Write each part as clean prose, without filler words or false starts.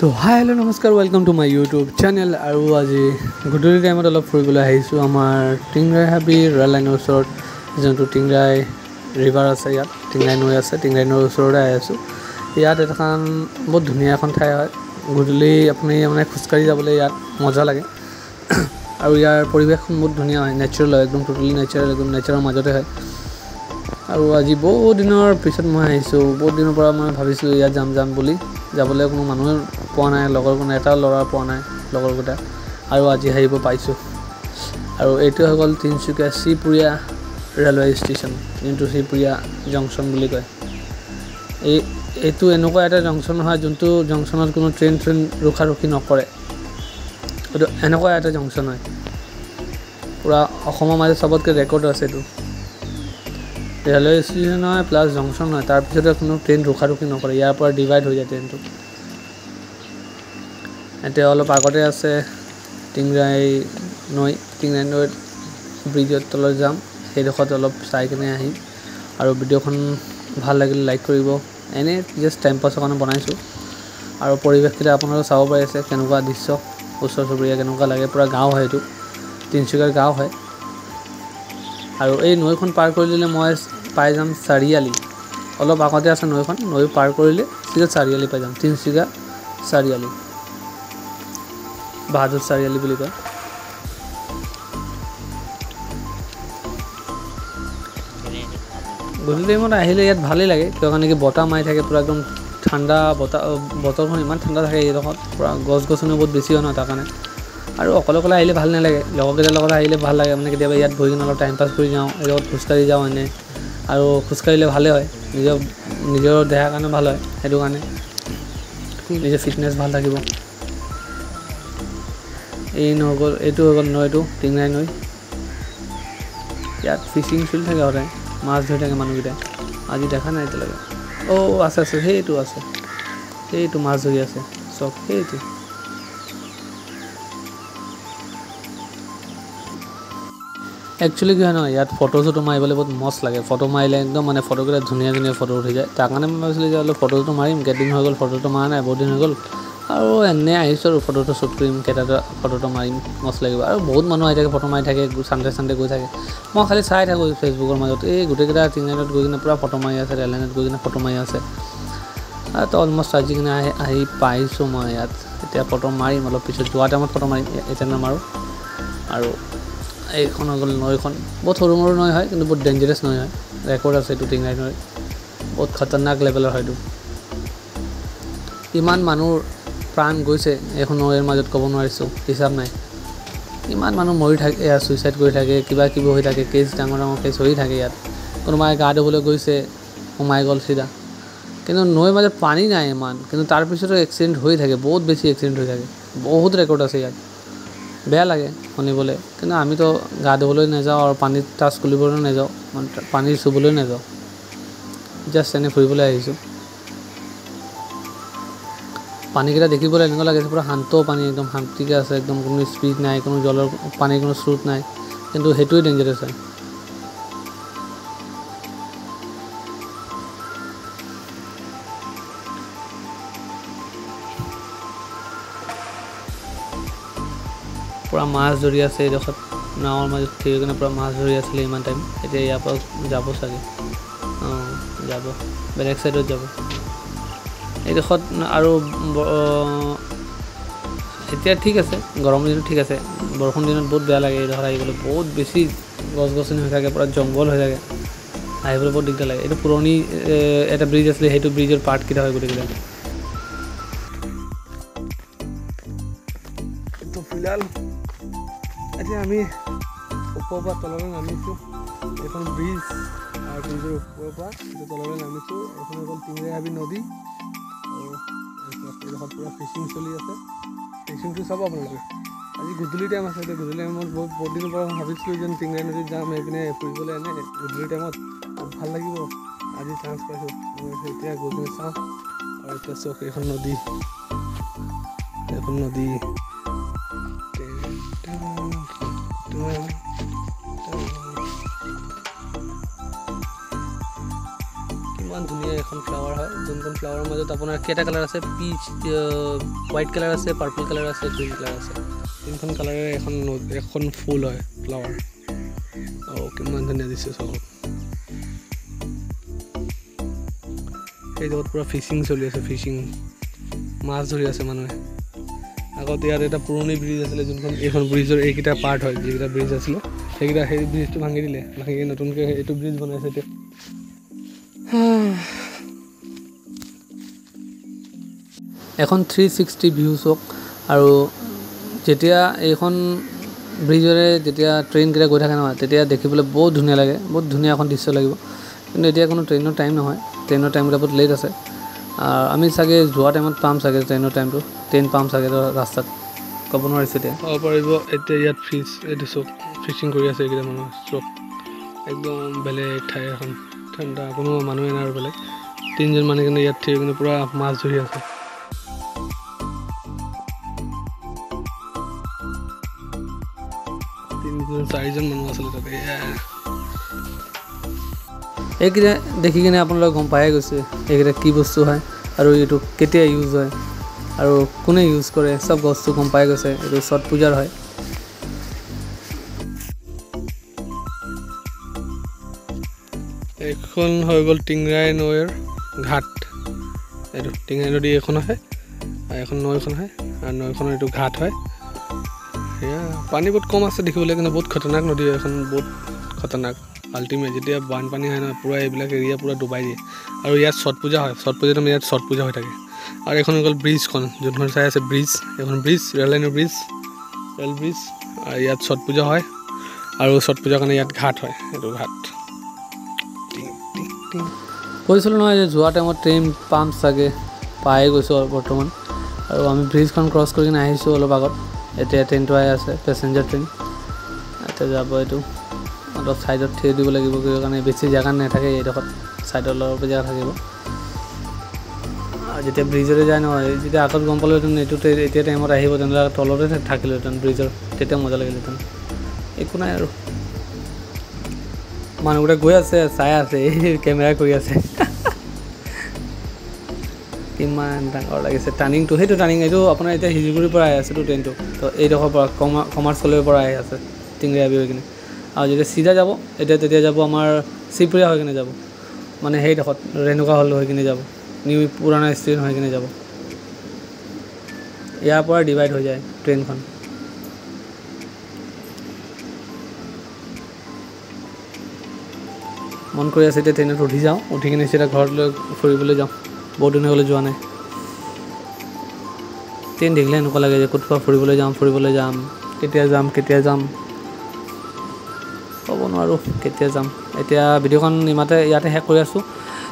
তো hi hello' নমস্কাৰ welcome to my YouTube channel. আৰু আজি গধূলি টাইমত অলপ ফুৰিবলৈ আহিছোঁ আমাৰ টিংৰাই হাবি ৰয়েল লাইনৰ ওচৰত, যোনটো টিংৰাই ৰিভাৰ আছে, ইয়াত টিংৰাই নৈ আছে, টিংৰাই নৈৰ ওচৰতে আহি আছোঁ। ইয়াত এখন বহুত ধুনীয়া এখন ঠাই হয়, গধূলি আপুনি মানে খোজকাঢ়ি যাবলৈ ইয়াত মজা লাগে। আৰু ইয়াৰ পৰিৱেশখন বহুত ধুনীয়া হয়, নেচাৰেল হয়, একদম টোটেলি নেচাৰেল, একদম নেচাৰৰ মাজতে হয়। আৰু আজি বহুত দিনৰ পিছত মই আহিছোঁ, বহুত দিনৰ পৰা মই ভাবিছিলোঁ ইয়াত যাম বুলি, যাবলৈ কোনো মানুহে পোৱা নাই, লগৰ কোনো এটা ল'ৰা পোৱা নাই লগৰকেইটা, আৰু আজি আহিব পাইছোঁ। আৰু এইটো হৈ গ'ল তিনিচুকীয়া শ্ৰীপুৰীয়া ৰেলৱে ষ্টেচন, যোনটো শ্ৰীপুৰীয়া জংচন বুলি কয়। এইটো এনেকুৱা এটা জংচন হয়, যোনটো জংচনত কোনো ট্ৰেইন ৰখি নকৰে। এইটো এনেকুৱা এটা জংচন হয়, পূৰা অসমৰ মাজত চবতকৈ ৰেকৰ্ড আছে এইটো। ৰেলৱে ষ্টেচন হয় প্লাছ জংচন হয়, তাৰপিছতে কোনো ট্ৰেইন ৰখি নকৰে, ইয়াৰ পৰা ডিভাইড হৈ যায় ট্ৰেইনটো। এতিয়া অলপ আগতে আছে টিংৰাই নৈ, টিংৰাই নৈত ব্ৰিজৰ তলত যাম, সেইডোখৰত অলপ চাই কিনে আহিম। আৰু ভিডিঅ'খন ভাল লাগিলে লাইক কৰিব, এনেই জাষ্ট টাইম পাছৰ কাৰণে বনাইছোঁ। আৰু পৰিৱেশকেইটা আপোনালোকে চাব পাৰিছে, কেনেকুৱা দৃশ্য, ওচৰ চুবুৰীয়া কেনেকুৱা লাগে, পূৰা গাঁও হয়, এইটো তিনিচুকীয়াৰ গাঁও হয়। আৰু এই নৈখন পাৰ কৰি দিলে মই পাই যাম চাৰিআলি, অলপ আগতে আছে নৈখন, নৈ পাৰ কৰিলে চিধা চাৰিআলি পাই যাম, তিনিচুকীয়া চাৰিআলি, বাহাদুৰ চাৰিআলি বুলি কয়। গধূলি টাইমত আহিলে ইয়াত ভালেই লাগে, কিয় কাৰণে কি বতাহ মাৰি থাকে, পূৰা একদম ঠাণ্ডা বতৰখন ইমান ঠাণ্ডা থাকে এইডোখৰত, পূৰা গছ গছনি বহুত বেছি হয় ন, তাৰ কাৰণে। আৰু অকলে আহিলে ভাল নালাগে, লগৰকেইটাৰ লগত আহিলে ভাল লাগে, মানে কেতিয়াবা ইয়াত বহি কিনে অলপ টাইম পাছ কৰি যাওঁ, লগত খোজকাঢ়ি যাওঁ এনেই। আৰু খোজকাঢ়িলে ভালেই হয়, নিজৰ দেহাৰ কাৰণে ভাল হয়, সেইটো কাৰণে নিজৰ ফিটনেছ ভাল থাকিব। এইটো হৈ গ'ল নৈটো, টিংৰাই নৈ। ইয়াত ফিচিং চলি থাকে সদায়, মাছ ধৰি থাকে মানুহকেইটাই, আজি দেখা নাই এতিয়ালৈকে। আছে সেইটো মাছ ধৰি আছে, চব সেইটো। একচুৱেলি কি হয় ন, ইয়াত ফটো চটো মাৰিবলৈ বহুত মস্ত লাগে, ফটো মাৰিলে একদম মানে ফটোকেইটা ধুনীয়া ফটো উঠি যায়। তাৰ কাৰণে মই ভাবিছিলোঁ যে অলপ ফটোটো মাৰিম, কেইদিন হৈ গ'ল ফটোটো মৰা নাই, বহুত দিন হৈ গ'ল। আৰু এনেই আহিছোঁ আৰু ফটোটো শ্বুট কৰিম, ফটোটো মাৰিম, মস্ত লাগিব। আৰু বহুত মানুহ আহি থাকে, ফটো মাৰি থাকে, চানডে গৈ থাকে। মই খালি চাই থাকোঁ ফেচবুকৰ মাজত, এই গোটেইকেইটা টিংলাইনত গৈ কিনে পূৰা ফটো মাৰি আছে, ৰেল লাইনত গৈ কিনে ফটো মাৰি আছে। তো অলমষ্ট আজি কিনে আহি পাইছোঁ মই ইয়াত, এতিয়া ফটো মাৰিম অলপ পিছত, যোৱা টাইমত ফটো মাৰিম, এতিয়া নামাৰোঁ। আৰু এইখন হৈ গ'ল নৈখন, বহুত সৰু মৰু নৈ হয়, কিন্তু বহুত ডেঞ্জাৰাছ নৈ হয়, ৰেকৰ্ড আছে এইটো টিংৰাই নৈ, বহুত খতৰনাক লেভেলৰ হয় এইটো। ইমান মানুহৰ প্ৰাণ গৈছে এইখন নৈৰ মাজত, ক'ব নোৱাৰিছোঁ, হিচাপ নাই। ইমান মানুহ মৰি থাকে, ছুইচাইড কৰি থাকে, কিবা কিবি হৈ থাকে, কেছ ডাঙৰ কেছ হৈ থাকে ইয়াত। কোনোবাই গা ধুবলৈ গৈছে, সোমাই গ'ল চিধা। কিন্তু নৈৰ মাজত পানী নাই ইমান, কিন্তু তাৰপিছতো এক্সিডেণ্ট হৈ থাকে, বহুত বেছি এক্সিডেণ্ট হৈ থাকে, বহুত ৰেকৰ্ড আছে ইয়াত। বেয়া লাগে শুনিবলৈ, কিন্তু আমিতো গা ধুবলৈ নাযাওঁ, আৰু পানীত টাচ কৰিবলৈ নাযাওঁ, পানী চুবলৈ নাযাওঁ, জাষ্ট এনেই ফুৰিবলৈ আহিছোঁ। পানীকেইটা দেখিবলৈ এনেকুৱা লাগে পূৰা শান্ত পানী, একদম শান্তিকৈ আছে, একদম কোনো স্পীড নাই, কোনো জলৰ পানীৰ কোনো স্ৰোত নাই, কিন্তু সেইটোৱে ডেঞ্জাৰাছ হয়। পূৰা মাছ ধৰি আছে এইডোখৰত, নাৱৰ মাজত থিয় হৈ কিনে পূৰা মাছ ধৰি আছিলে ইমান টাইম। এতিয়া ইয়াৰ পৰা যাব চাগে, যাব, বেলেগ ছাইডত যাব এইডোখৰত। আৰু এতিয়া ঠিক আছে, গৰম দিনত ঠিক আছে, বৰষুণ দিনত বহুত বেয়া লাগে এইডোখৰত আহিবলৈ, বহুত বেছি গছ গছনি হৈ থাকে, পূৰা জংঘল হৈ থাকে, আহিবলৈ বহুত দিগদাৰ লাগে। এইটো পুৰণি এটা ব্ৰিজ আছিলে, সেইটো ব্ৰিজৰ পাৰ্টকেইটা হয় গোটেইকেইটা। তো ফিলহাল এতিয়া আমি ওপৰৰ পৰা তললৈ নামিছোঁ, এইখন ব্ৰিজ, আৰু ব্ৰিজৰ ওপৰৰ পৰা তললৈ নামিছোঁ। এইখন হৈ গ'ল টিংৰাই হাবি নদী, আৰু এইডোখৰত পূৰা ফিচিং চলি আছে, ফিচিংটো চাব আপোনালোকে। আজি গধূলি টাইম আছে, এতিয়া গধূলি টাইমত বহুত দিনৰ পৰা ভাবিছিলোঁ যেন টিংৰাই নদীত যাম, সেইপিনে ফুৰিবলৈ এনে গধূলি টাইমত বহুত ভাল লাগিব, আজি চান্স পাইছোঁ। মই এতিয়া গৈ কিনে চাওঁ। আৰু এতিয়া চাওক এইখন নদী, কিমান ধুনীয়া এখন ফ্লাৱাৰ হয় যোনখন ফ্লাৱাৰৰ মাজত আপোনাৰ কেইটা কালাৰ আছে পিচ হোৱাইট কালাৰ আছে পাৰ্পল কালাৰ আছে গ্ৰীণ কালাৰ আছে তিনিখন কালাৰেৰে এখন ফুল হয় ফ্লাৱাৰ কিমান ধুনীয়া দিছে চাওক এই জেগাত পুৰা ফিচিং চলি আছে ফিচিং মাছ ধৰি আছে মানুহে আগতে ইয়াত এটা পুৰণি ব্ৰিজ আছিলে যোনখন এইখন ব্ৰিজৰ এইকেইটা পাৰ্ট হয় যিকেইটা ব্ৰিজ আছিলে সেইকেইটা সেই ব্ৰিজটো ভাঙি দিলে ভাঙি নতুনকৈ এইটো ব্ৰিজ বনাইছে এতিয়া এখন 360 ভিউ চাওক আৰু যেতিয়া এইখন ব্ৰিজৰে যেতিয়া ট্ৰেইনকেইটা গৈ থাকে নহয় তেতিয়া দেখিবলৈ বহুত ধুনীয়া লাগে বহুত ধুনীয়া এখন দৃশ্য লাগিব কিন্তু এতিয়া কোনো ট্ৰেইনৰ টাইম নহয় ট্ৰেইনৰ টাইমকেইটা বহুত লেট আছে আমি চাগে যোৱা টাইমত পাম চাগে ট্ৰেইনৰ টাইমটো ট্ৰেইন পাম চাগে ৰাস্তাত ক'ব নোৱাৰিছোঁ এতিয়া ক'ব পাৰিব এতিয়া ইয়াত এইটো চব ফিচিং কৰি আছে এইকেইটা মানুহ চব একদম বেলেগ ঠাই এখন ঠাণ্ডা কোনো মানুহে নাই আৰু বেলেগ তিনিজন মানুহ কিন্তু ইয়াত থিয় কিন্তু পূৰা মাছ ধৰি আছে চাৰিজন মানুহ আছিলে তাতে এইকেইটা দেখি কিনে আপোনালোকে গম পায়ে গৈছে এইকেইটা কি বস্তু হয় আৰু এইটো কেতিয়া ইউজ হয় আৰু কোনে ইউজ কৰে চব বস্তু গম পাই গৈছে এইটো ছট পূজাৰ হয় এইখন হৈ গ'ল টিংৰাই নৈৰ ঘাট এইটো টিংৰাই নদী এখন হয় আৰু এখন নৈখন হয় আৰু নৈখনৰ এইটো ঘাট হয় সেয়া পানী বহুত কম আছে দেখিবলৈ কিন্তু বহুত খতৰনাক নদী এখন বহুত খতৰনাক আল্টিমেট যেতিয়া বানপানী হয় নহয় পূৰা এইবিলাক এৰিয়া পূৰা ডুবাই দিয়ে আৰু ইয়াত ছট পূজা হয় ছট পূজাত ইয়াত ছট পূজা হৈ থাকে আৰু এখন হৈ গ'ল ব্ৰিজখন যোনখন চাই আছে ব্ৰিজ এখন ব্ৰিজ ৰেল লাইনৰ ব্ৰিজ ৰেল ব্ৰিজ আৰু ইয়াত ছট পূজা হয় আৰু ছট পূজাৰ কাৰণে ইয়াত ঘাট হয় এইটো ঘাট কৈছিলোঁ নহয় যে যোৱা টাইমত ট্ৰেইন পাম চাগে পাই গৈছোঁ বৰ্তমান আৰু আমি ব্ৰিজখন ক্ৰছ কৰি কিনে আহিছোঁ অলপ আগত এতিয়া ট্ৰেইনটো আহি আছে পেচেঞ্জাৰ ট্ৰেইন এতিয়া যাব এইটো অলপ ছাইডত থিয় দিব লাগিব কিয় কাৰণে বেছি জেগা নাথাকে এইডোখৰত ছাইডত অলপ জেগা থাকিব আৰু যেতিয়া ব্ৰিজলৈ যায় নহয় যেতিয়া আগত গম পালোহেঁতেন এইটো এতিয়া টাইমত আহিব তেনেহ'লে তলতে থাকিলোহেঁতেন ব্ৰিজৰ তেতিয়া মজা লাগিলেহেঁতেন একো নাই আৰু মানুহকেইটা গৈ আছে চাই আছে এই কেমেৰা কৰি আছে কিমান ডাঙৰ লাগিছে টাৰ্ণিংটো সেইটো টাৰ্ণিং এইটো আপোনাৰ এতিয়া হিজিগুৰিৰ পৰা আহি আছেতো ট্ৰেইনটো তো এইডোখৰ পৰা কমাৰ্চকলেজৰ পৰা আহি আছে টিংৰাই হৈ কিনে আৰু যেতিয়া চিধা যাব তেতিয়া যাব আমাৰ চিপুৰীয়া হৈ কিনে যাব মানে সেইডোখৰত ৰেণুকা হল হৈ কিনে যাব নিউ পুৰণা ষ্টেচন হৈ কিনে যাব ইয়াৰ পৰা ডিভাইড হৈ যায় ট্ৰেইনখন মন কৰি আছে এতিয়া ট্ৰেইনত উঠি যাওঁ উঠি কিনে চিধা ঘৰলৈ ফুৰিবলৈ যাওঁ বহুত দিন হ'লে যোৱা নাই ট্ৰেইন দেখিলে এনেকুৱা লাগে যে ক'ৰবাত ফুৰিবলৈ যাম কেতিয়া যাম ক'ব নোৱাৰোঁ কেতিয়া যাম এতিয়া ভিডিঅ'খন ইয়াতে শেষ কৰি আছোঁ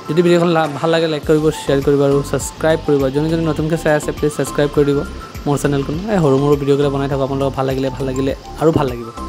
যদি ভিডিঅ'খন ভাল লাগে লাইক কৰিব শ্বেয়াৰ কৰিব আৰু ছাবস্ক্ৰাইব কৰিব যোনে নতুনকৈ চাই আছে প্লিজ ছাবস্ক্ৰাইব কৰি দিব মোৰ চেনেলখন এই সৰু ভিডিঅ'কেইটা বনাই থাকোঁ আপোনালোকক ভাল লাগিলে আৰু ভাল লাগিব